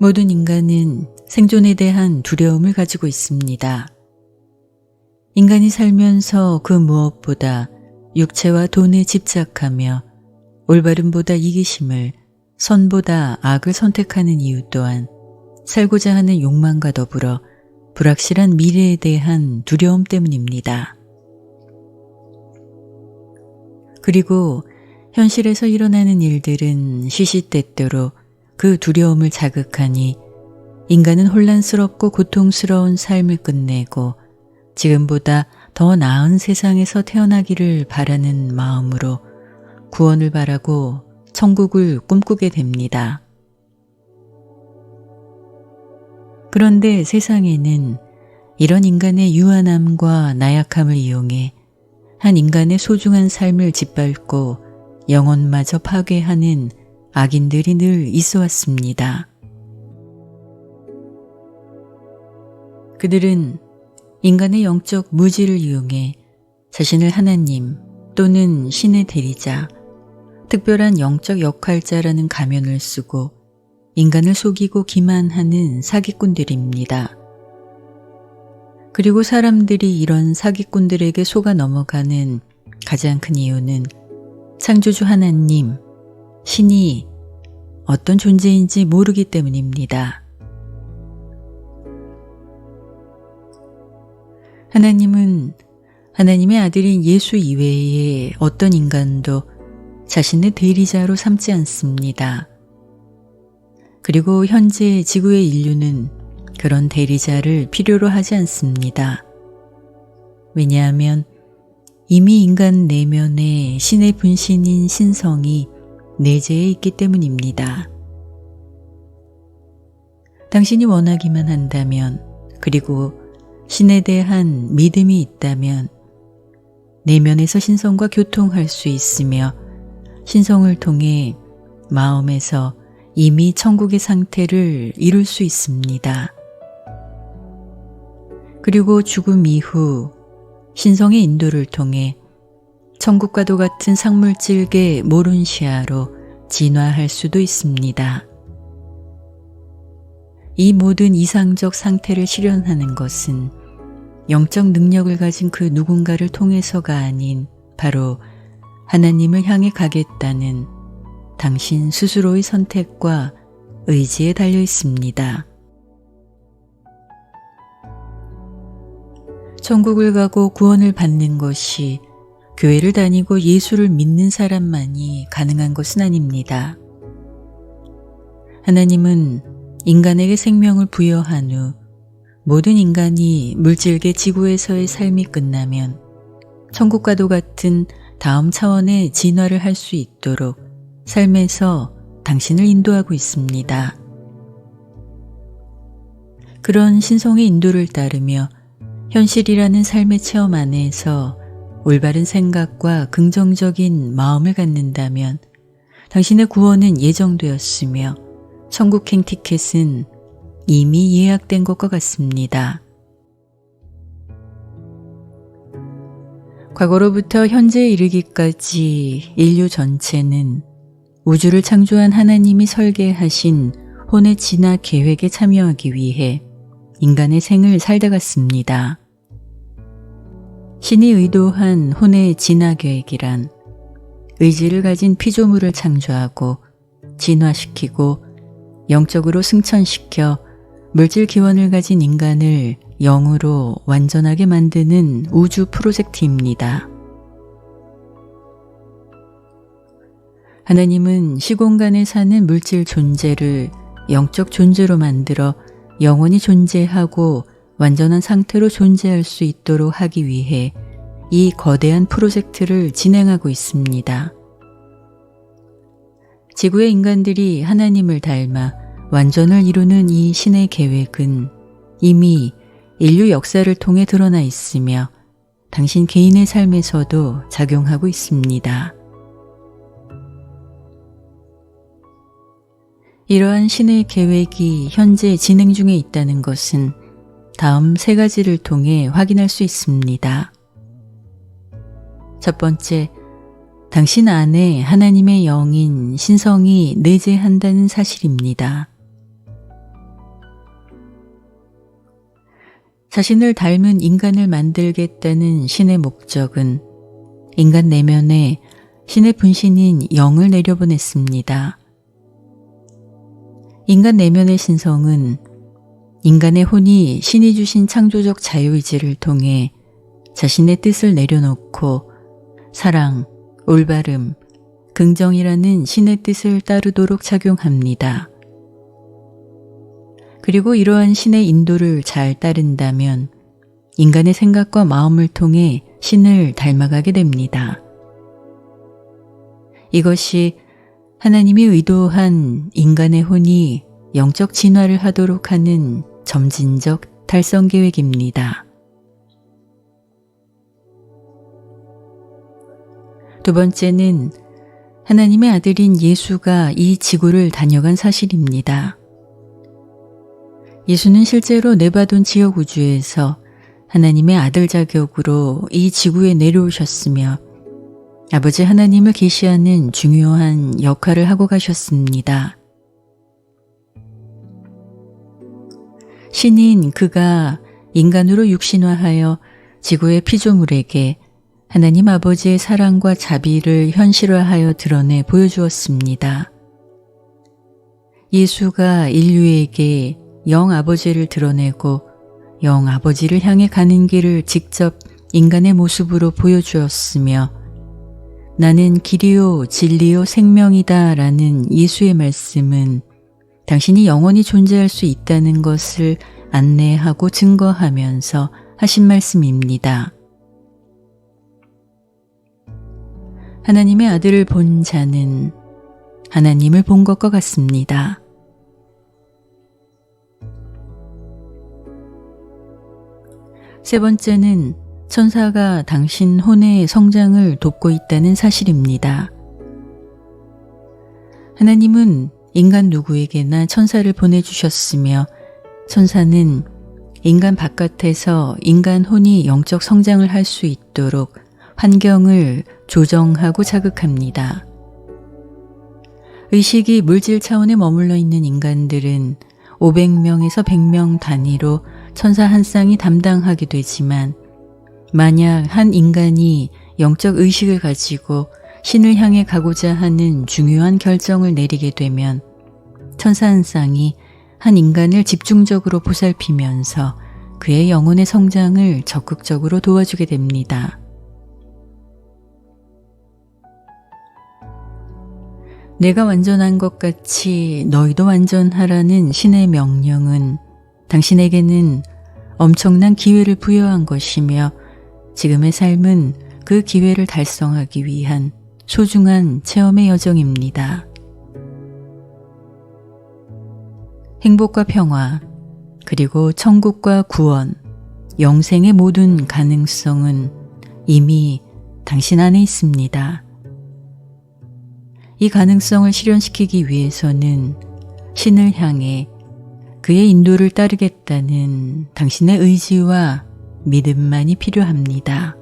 모든 인간은 생존에 대한 두려움을 가지고 있습니다. 인간이 살면서 그 무엇보다 육체와 돈에 집착하며 올바름보다 이기심을, 선보다 악을 선택하는 이유 또한 살고자 하는 욕망과 더불어 불확실한 미래에 대한 두려움 때문입니다. 그리고 현실에서 일어나는 일들은 시시때때로 그 두려움을 자극하니 인간은 혼란스럽고 고통스러운 삶을 끝내고 지금보다 더 나은 세상에서 태어나기를 바라는 마음으로 구원을 바라고 천국을 꿈꾸게 됩니다. 그런데 세상에는 이런 인간의 유한함과 나약함을 이용해 한 인간의 소중한 삶을 짓밟고 영혼마저 파괴하는 악인들이 늘 있어 왔습니다. 그들은 인간의 영적 무지를 이용해 자신을 하나님 또는 신의 대리자, 특별한 영적 역할자라는 가면을 쓰고 인간을 속이고 기만하는 사기꾼들입니다. 그리고 사람들이 이런 사기꾼들에게 속아 넘어가는 가장 큰 이유는 창조주 하나님, 신이 어떤 존재인지 모르기 때문입니다. 하나님은 하나님의 아들인 예수 이외에 어떤 인간도 자신의 대리자로 삼지 않습니다. 그리고 현재 지구의 인류는 그런 대리자를 필요로 하지 않습니다. 왜냐하면 이미 인간 내면에 신의 분신인 신성이 내재해 있기 때문입니다. 당신이 원하기만 한다면, 그리고 신에 대한 믿음이 있다면 내면에서 신성과 교통할 수 있으며 신성을 통해 마음에서 이미 천국의 상태를 이룰 수 있습니다. 그리고 죽음 이후 신성의 인도를 통해 천국과도 같은 상물질계 모룬시아로 진화할 수도 있습니다. 이 모든 이상적 상태를 실현하는 것은 영적 능력을 가진 그 누군가를 통해서가 아닌 바로 하나님을 향해 가겠다는 당신 스스로의 선택과 의지에 달려 있습니다. 천국을 가고 구원을 받는 것이 교회를 다니고 예수를 믿는 사람만이 가능한 것은 아닙니다. 하나님은 인간에게 생명을 부여한 후 모든 인간이 물질계 지구에서의 삶이 끝나면 천국과도 같은 다음 차원의 진화를 할 수 있도록 삶에서 당신을 인도하고 있습니다. 그런 신성의 인도를 따르며 현실이라는 삶의 체험 안에서 올바른 생각과 긍정적인 마음을 갖는다면 당신의 구원은 예정되었으며 천국행 티켓은 이미 예약된 것과 같습니다. 과거로부터 현재에 이르기까지 인류 전체는 우주를 창조한 하나님이 설계하신 혼의 진화 계획에 참여하기 위해 인간의 생을 살다 갔습니다. 신이 의도한 혼의 진화 계획이란 의지를 가진 피조물을 창조하고 진화시키고 영적으로 승천시켜 물질 기원을 가진 인간을 영으로 완전하게 만드는 우주 프로젝트입니다. 하나님은 시공간에 사는 물질 존재를 영적 존재로 만들어 영원히 존재하고 완전한 상태로 존재할 수 있도록 하기 위해 이 거대한 프로젝트를 진행하고 있습니다. 지구의 인간들이 하나님을 닮아 완전을 이루는 이 신의 계획은 이미 인류 역사를 통해 드러나 있으며 당신 개인의 삶에서도 작용하고 있습니다. 이러한 신의 계획이 현재 진행 중에 있다는 것은 다음 세 가지를 통해 확인할 수 있습니다. 첫 번째, 당신 안에 하나님의 영인 신성이 내재한다는 사실입니다. 자신을 닮은 인간을 만들겠다는 신의 목적은 인간 내면에 신의 분신인 영을 내려보냈습니다. 인간 내면의 신성은 인간의 혼이 신이 주신 창조적 자유의지를 통해 자신의 뜻을 내려놓고 사랑, 올바름, 긍정이라는 신의 뜻을 따르도록 작용합니다. 그리고 이러한 신의 인도를 잘 따른다면 인간의 생각과 마음을 통해 신을 닮아가게 됩니다. 이것이 하나님이 의도한 인간의 혼이 영적 진화를 하도록 하는 점진적 달성 계획입니다. 두 번째는 하나님의 아들인 예수가 이 지구를 다녀간 사실입니다. 예수는 실제로 네바돈 지역 우주에서 하나님의 아들 자격으로 이 지구에 내려오셨으며 아버지 하나님을 계시하는 중요한 역할을 하고 가셨습니다. 신인 그가 인간으로 육신화하여 지구의 피조물에게 하나님 아버지의 사랑과 자비를 현실화하여 드러내 보여주었습니다. 예수가 인류에게 영 아버지를 드러내고 영 아버지를 향해 가는 길을 직접 인간의 모습으로 보여주었으며 나는 길이요 진리요 생명이다 라는 예수의 말씀은 당신이 영원히 존재할 수 있다는 것을 안내하고 증거하면서 하신 말씀입니다. 하나님의 아들을 본 자는 하나님을 본 것과 같습니다. 세 번째는 천사가 당신 혼의 성장을 돕고 있다는 사실입니다. 하나님은 인간 누구에게나 천사를 보내주셨으며 천사는 인간 바깥에서 인간 혼이 영적 성장을 할 수 있도록 환경을 조정하고 자극합니다. 의식이 물질 차원에 머물러 있는 인간들은 500명에서 100명 단위로 천사 한 쌍이 담당하게 되지만 만약 한 인간이 영적 의식을 가지고 신을 향해 가고자 하는 중요한 결정을 내리게 되면 천사 한 쌍이 한 인간을 집중적으로 보살피면서 그의 영혼의 성장을 적극적으로 도와주게 됩니다. 내가 완전한 것 같이 너희도 완전하라는 신의 명령은 당신에게는 엄청난 기회를 부여한 것이며 지금의 삶은 그 기회를 달성하기 위한 소중한 체험의 여정입니다. 행복과 평화, 그리고 천국과 구원, 영생의 모든 가능성은 이미 당신 안에 있습니다. 이 가능성을 실현시키기 위해서는 신을 향해 그의 인도를 따르겠다는 당신의 의지와 믿음만이 필요합니다.